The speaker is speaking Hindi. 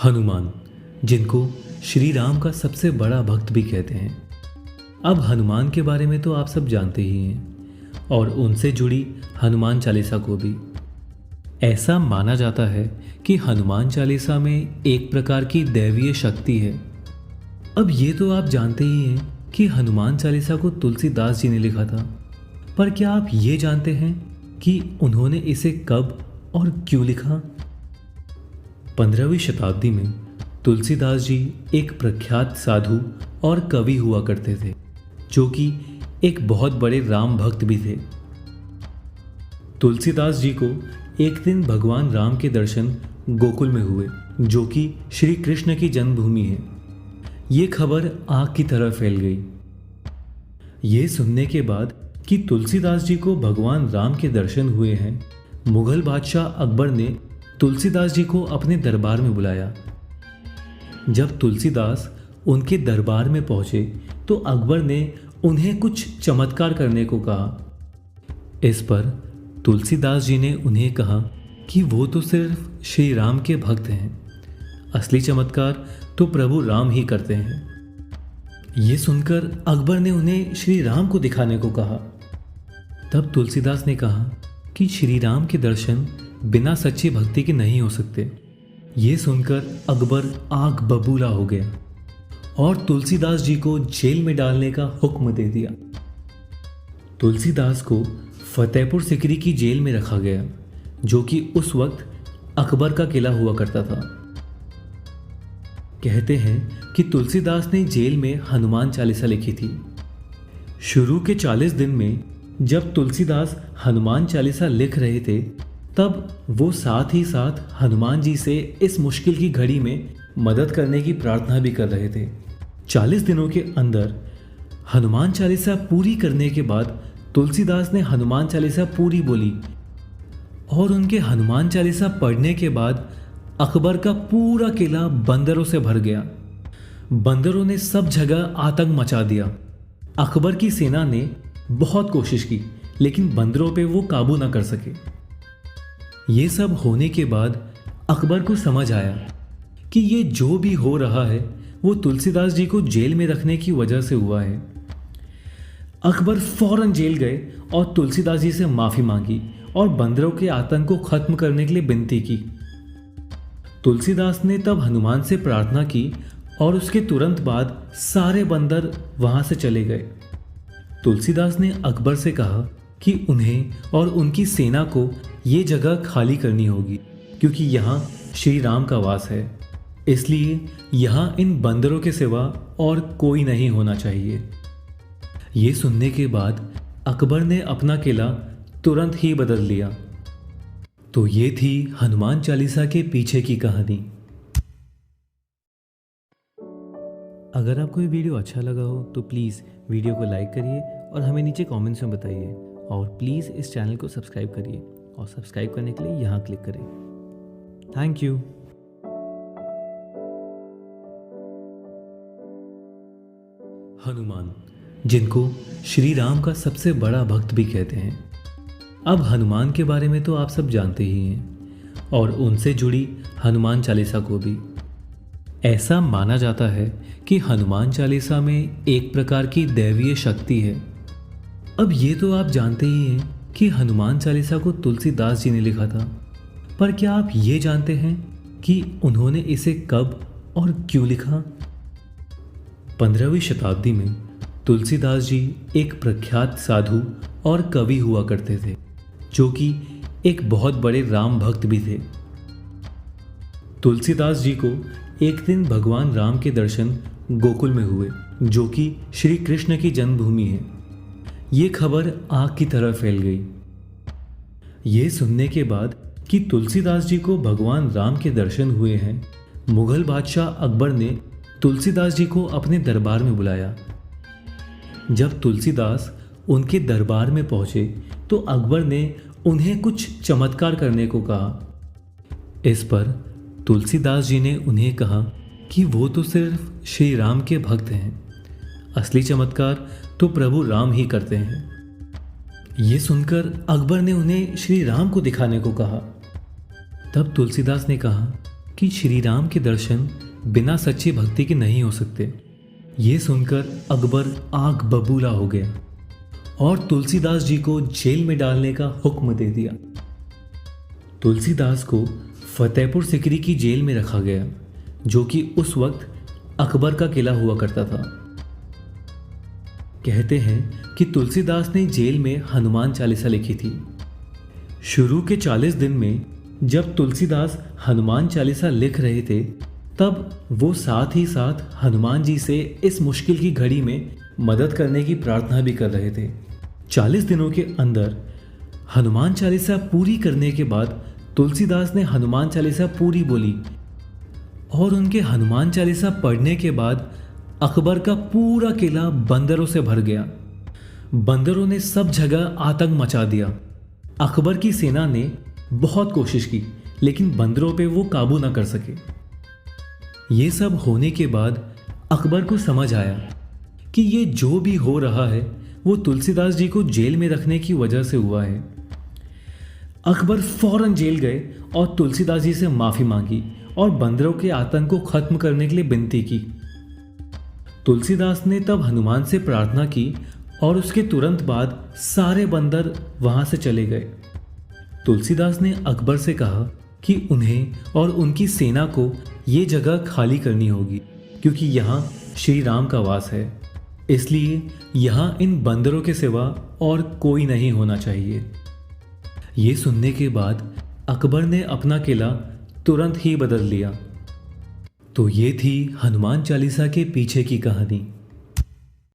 हनुमान, जिनको श्री राम का सबसे बड़ा भक्त भी कहते हैं। अब हनुमान के बारे में तो आप सब जानते ही हैं, और उनसे जुड़ी हनुमान चालीसा को भी। ऐसा माना जाता है कि हनुमान चालीसा में एक प्रकार की दैवीय शक्ति है। अब ये तो आप जानते ही हैं कि हनुमान चालीसा को तुलसीदास जी ने लिखा था, पर क्या आप ये जानते हैं कि उन्होंने इसे कब और क्यों लिखा? 15वीं शताब्दी में तुलसीदास जी एक प्रख्यात साधु और कवि हुआ करते थे, जो कि एक बहुत बड़े राम भक्त भी थे। तुलसीदास जी को एक दिन भगवान राम के दर्शन गोकुल में हुए, जो कि श्री कृष्ण की जन्मभूमि है। ये खबर आग की तरह फैल गई। ये सुनने के बाद कि तुलसीदास जी को भगवान राम के दर्शन हुए हैं, मुगल बादशाह अकबर ने तुलसीदास जी को अपने दरबार में बुलाया। जब तुलसीदास उनके दरबार में पहुंचे तो अकबर ने उन्हें कुछ चमत्कार करने को कहा। इस पर तुलसीदास जी ने उन्हें कहा कि वो तो सिर्फ श्री राम के भक्त हैं, असली चमत्कार तो प्रभु राम ही करते हैं। ये सुनकर अकबर ने उन्हें श्री राम को दिखाने को कहा। तब तुलसीदास ने कहा कि श्री राम के दर्शन बिना सच्ची भक्ति के नहीं हो सकते। ये सुनकर अकबर आग बबूला हो गया और तुलसीदास जी को जेल में डालने का हुक्म दे दिया। तुलसीदास को फतेहपुर सिकरी की जेल में रखा गया, जो कि उस वक्त अकबर का किला हुआ करता था। कहते हैं कि तुलसीदास ने जेल में हनुमान चालीसा लिखी थी। शुरू के 40 दिन में जब तुलसीदास हनुमान चालीसा लिख रहे थे, तब वो साथ ही साथ हनुमान जी से इस मुश्किल की घड़ी में मदद करने की प्रार्थना भी कर रहे थे। 40 दिनों के अंदर हनुमान चालीसा पूरी करने के बाद तुलसीदास ने हनुमान चालीसा पूरी बोली, और उनके हनुमान चालीसा पढ़ने के बाद अकबर का पूरा किला बंदरों से भर गया। बंदरों ने सब जगह आतंक मचा दिया। अकबर की सेना ने बहुत कोशिश की, लेकिन बंदरों पे वो काबू ना कर सके। ये सब होने के बाद अकबर को समझ आया कि ये जो भी हो रहा है वो तुलसीदास जी को जेल में रखने की वजह से हुआ है। अकबर फौरन जेल गए और तुलसीदास जी से माफी मांगी और बंदरों के आतंक को खत्म करने के लिए विनती की। तुलसीदास ने तब हनुमान से प्रार्थना की और उसके तुरंत बाद सारे बंदर वहां से चले गए। तुलसीदास ने अकबर से कहा कि उन्हें और उनकी सेना को ये जगह खाली करनी होगी, क्योंकि यहाँ श्री राम का वास है, इसलिए यहाँ इन बंदरों के सिवा और कोई नहीं होना चाहिए। ये सुनने के बाद अकबर ने अपना किला तुरंत ही बदल लिया। तो ये थी हनुमान चालीसा के पीछे की कहानी। अगर आपको ये वीडियो अच्छा लगा हो तो प्लीज़ वीडियो को लाइक करिए और हमें नीचे कमेंट्स में बताइए, और प्लीज़ इस चैनल को सब्सक्राइब करिए, और सब्सक्राइब करने के लिए यहाँ क्लिक करें। Thank you. हनुमान, जिनको श्री राम का सबसे बड़ा भक्त भी कहते हैं। अब हनुमान के बारे में तो आप सब जानते ही हैं, और उनसे जुड़ी हनुमान चालीसा को भी। ऐसा माना जाता है कि हनुमान चालीसा में एक प्रकार की दैवीय शक्ति है। अब ये तो आप जानते ही हैं कि हनुमान चालीसा को तुलसीदास जी ने लिखा था, पर क्या आप ये जानते हैं कि उन्होंने इसे कब और क्यों लिखा? 15वीं शताब्दी में तुलसीदास जी एक प्रख्यात साधु और कवि हुआ करते थे, जो कि एक बहुत बड़े राम भक्त भी थे। तुलसीदास जी को एक दिन भगवान राम के दर्शन गोकुल में हुए, जो कि श्री कृष्ण की जन्मभूमि है। ये खबर आग की तरह फैल गई। ये सुनने के बाद कि तुलसीदास जी को भगवान राम के दर्शन हुए हैं, मुगल बादशाह अकबर ने तुलसीदास जी को अपने दरबार में बुलाया। जब तुलसीदास उनके दरबार में पहुंचे तो अकबर ने उन्हें कुछ चमत्कार करने को कहा। इस पर तुलसीदास जी ने उन्हें कहा कि वो तो सिर्फ श्री राम के भक्त हैं, असली चमत्कार तो प्रभु राम ही करते हैं। ये सुनकर अकबर ने उन्हें श्री राम को दिखाने को कहा। तब तुलसीदास ने कहा कि श्री राम के दर्शन बिना सच्ची भक्ति के नहीं हो सकते। ये सुनकर अकबर आग बबूला हो गया और तुलसीदास जी को जेल में डालने का हुक्म दे दिया। तुलसीदास को फतेहपुर सिकरी की जेल में रखा गया, जो कि उस वक्त अकबर का किला हुआ करता था। कहते हैं कि तुलसीदास ने जेल में हनुमान चालीसा लिखी थी। शुरू के 40 दिन में जब तुलसीदास हनुमान चालीसा लिख रहे थे, तब वो साथ ही साथ हनुमान जी से इस मुश्किल की घड़ी में मदद करने की प्रार्थना भी कर रहे थे। 40 दिनों के अंदर हनुमान चालीसा पूरी करने के बाद तुलसीदास ने हनुमान चालीसा पूरी बोली और उनके हनुमान चालीसा पढ़ने के बाद अकबर का पूरा किला बंदरों से भर गया। बंदरों ने सब जगह आतंक मचा दिया। अकबर की सेना ने बहुत कोशिश की, लेकिन बंदरों पे वो काबू ना कर सके। ये सब होने के बाद अकबर को समझ आया कि ये जो भी हो रहा है वो तुलसीदास जी को जेल में रखने की वजह से हुआ है। अकबर फौरन जेल गए और तुलसीदास जी से माफी मांगी और बंदरों के आतंक को खत्म करने के लिए विनती की। तुलसीदास ने तब हनुमान से प्रार्थना की और उसके तुरंत बाद सारे बंदर वहां से चले गए। तुलसीदास ने अकबर से कहा कि उन्हें और उनकी सेना को ये जगह खाली करनी होगी, क्योंकि यहाँ श्री राम का वास है, इसलिए यहाँ इन बंदरों के सिवा और कोई नहीं होना चाहिए। ये सुनने के बाद अकबर ने अपना किला तुरंत ही बदल लिया। तो ये थी हनुमान चालीसा के पीछे की कहानी।